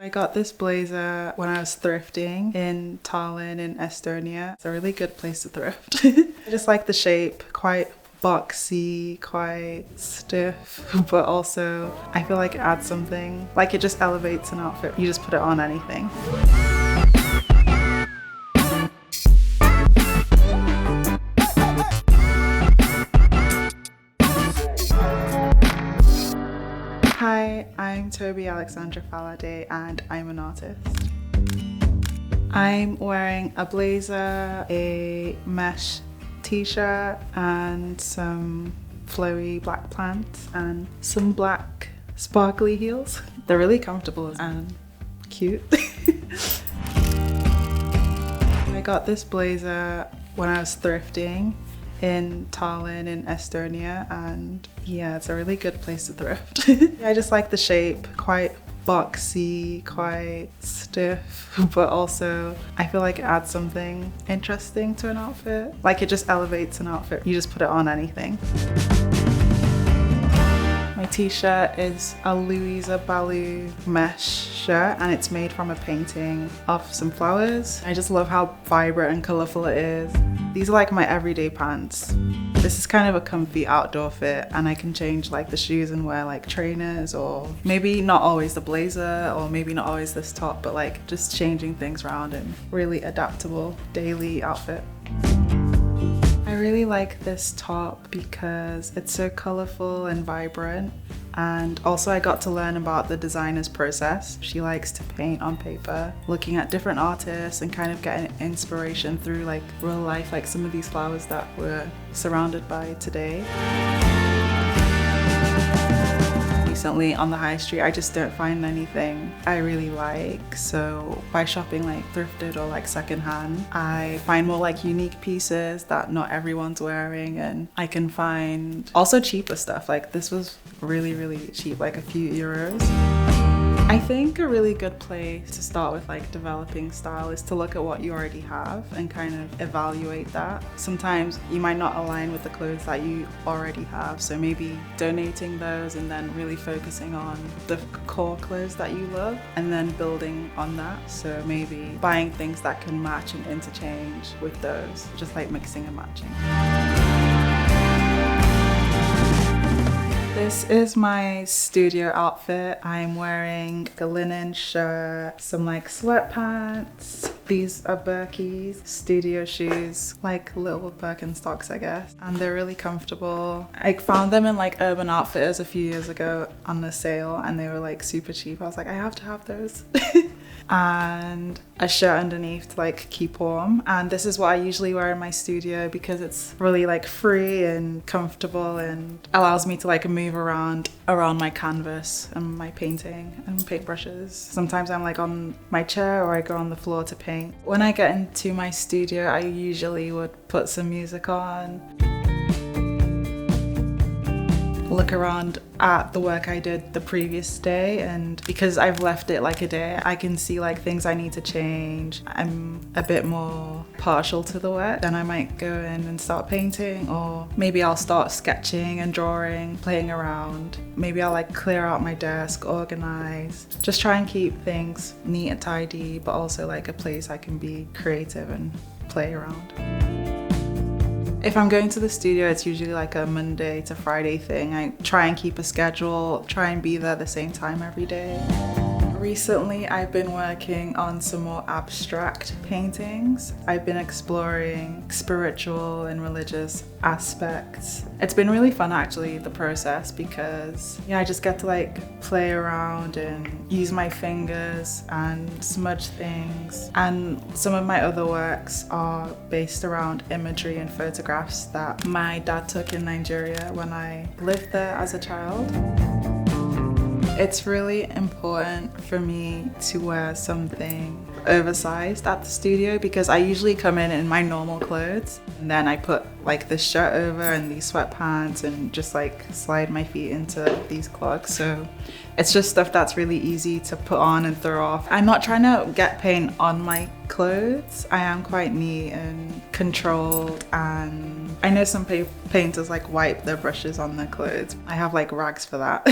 I got this blazer when I was thrifting in Tallinn in Estonia. It's a really good place to thrift. I just like the shape, quite boxy, quite stiff, but also I feel like it adds something. Like it just elevates an outfit. You just put it on anything. Hi, I'm Tobi Alexandra Falade and I'm an artist. I'm wearing a blazer, a mesh t-shirt and some flowy black pants and some black sparkly heels. They're really comfortable and cute. I got this blazer when I was thrifting in Tallinn in Estonia, and yeah, it's a really good place to thrift. I just like the shape, quite boxy, quite stiff, but also I feel like it adds something interesting to an outfit. Like it just elevates an outfit. You just put it on anything. My t-shirt is a Louisa Balu mesh shirt and it's made from a painting of some flowers. I just love how vibrant and colourful it is. These are like my everyday pants. This is kind of a comfy outdoor fit and I can change like the shoes and wear like trainers, or maybe not always the blazer, or maybe not always this top, but like just changing things around and really adaptable daily outfit. I really like this top because it's so colourful and vibrant, and also I got to learn about the designer's process. She likes to paint on paper, looking at different artists and kind of getting inspiration through like real life, like some of these flowers that we're surrounded by today. Recently on the high street, I just don't find anything I really like. So by shopping like thrifted or like secondhand, I find more like unique pieces that not everyone's wearing, and I can find also cheaper stuff. Like this was really cheap, like a few euros. I think a really good place to start with like developing style is to look at what you already have and kind of evaluate that. Sometimes you might not align with the clothes that you already have, so maybe donating those and then really focusing on the core clothes that you love and then building on that. So maybe buying things that can match and interchange with those, just like mixing and matching. This is my studio outfit. I'm wearing a linen shirt, some like sweatpants. These are Birkies, studio shoes, like little Birkenstocks, I guess. And they're really comfortable. I found them in like Urban Outfitters a few years ago on the sale and they were like super cheap. I was like, I have to have those. And a shirt underneath to like keep warm, and this is what I usually wear in my studio because it's really like free and comfortable and allows me to like move around my canvas and my painting and paintbrushes. Sometimes I'm like on my chair or I go on the floor to paint. When I get into my studio, I usually would put some music on, look around at the work I did the previous day, and because I've left it like a day, I can see like things I need to change. I'm a bit more partial to the work, then I might go in and start painting, or maybe I'll start sketching and drawing, playing around. Maybe I'll like clear out my desk, organize, just try and keep things neat and tidy, but also like a place I can be creative and play around. If I'm going to the studio, it's usually like a Monday to Friday thing. I try and keep a schedule, try and be there at the same time every day. Recently, I've been working on some more abstract paintings. I've been exploring spiritual and religious aspects. It's been really fun actually, the process, because I just get to like play around and use my fingers and smudge things. And some of my other works are based around imagery and photographs that my dad took in Nigeria when I lived there as a child. It's really important for me to wear something oversized at the studio because I usually come in my normal clothes and then I put like this shirt over and these sweatpants and just like slide my feet into these clogs. So it's just stuff that's really easy to put on and throw off. I'm not trying to get paint on my clothes. I am quite neat and controlled, and I know some painters like wipe their brushes on their clothes. I have like rags for that.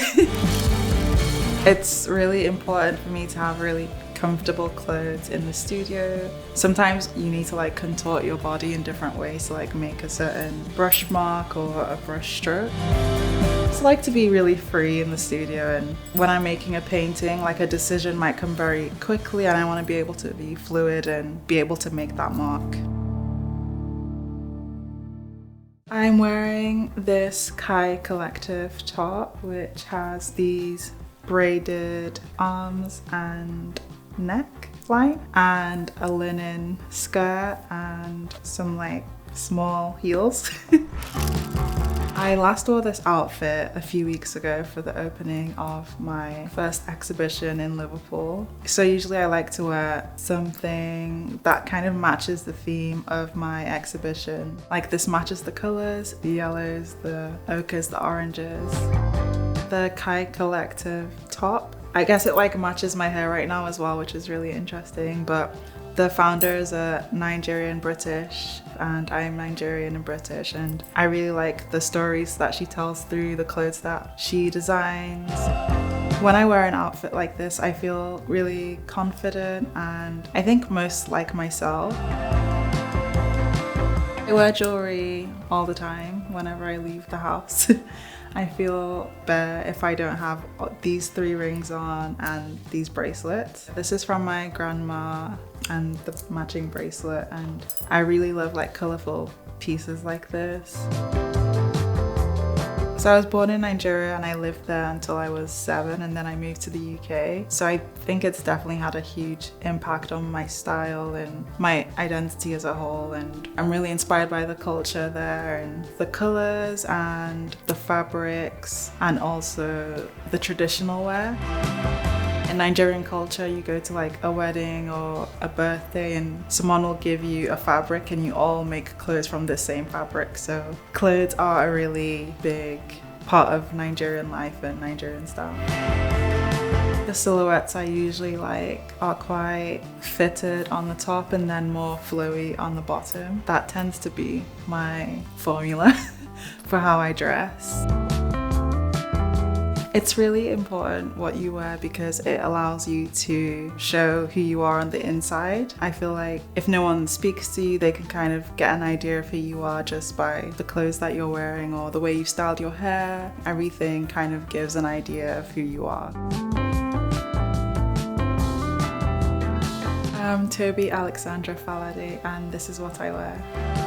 It's really important for me to have really comfortable clothes in the studio. Sometimes you need to like contort your body in different ways to like make a certain brush mark or a brush stroke. I just like to be really free in the studio, and when I'm making a painting, like a decision might come very quickly and I want to be able to be fluid and be able to make that mark. I'm wearing this Kai Collective top, which has these braided arms and neck line, and a linen skirt and some like small heels. I last wore this outfit a few weeks ago for the opening of my first exhibition in Liverpool. So usually I like to wear something that kind of matches the theme of my exhibition. Like this matches the colours, the yellows, the ochres, the oranges. The Kai Collective top, I guess it like matches my hair right now as well, which is really interesting, but the founders are Nigerian British and I'm Nigerian and British, and I really like the stories that she tells through the clothes that she designs. When I wear an outfit like this, I feel really confident and I think most like myself. I wear jewelry all the time whenever I leave the house. I feel better if I don't have these 3 rings on and these bracelets. This is from my grandma and the matching bracelet, and I really love like colourful pieces like this. So I was born in Nigeria and I lived there until I was 7, and then I moved to the UK. So I think it's definitely had a huge impact on my style and my identity as a whole, and I'm really inspired by the culture there and the colours and the fabrics and also the traditional wear. In Nigerian culture, you go to like a wedding or a birthday and someone will give you a fabric and you all make clothes from the same fabric. So clothes are a really big part of Nigerian life and Nigerian style. The silhouettes I usually like are quite fitted on the top and then more flowy on the bottom. That tends to be my formula for how I dress. It's really important what you wear because it allows you to show who you are on the inside. I feel like if no one speaks to you, they can kind of get an idea of who you are just by the clothes that you're wearing or the way you styled your hair. Everything kind of gives an idea of who you are. I'm Tobi Alexandra Falade and this is what I wear.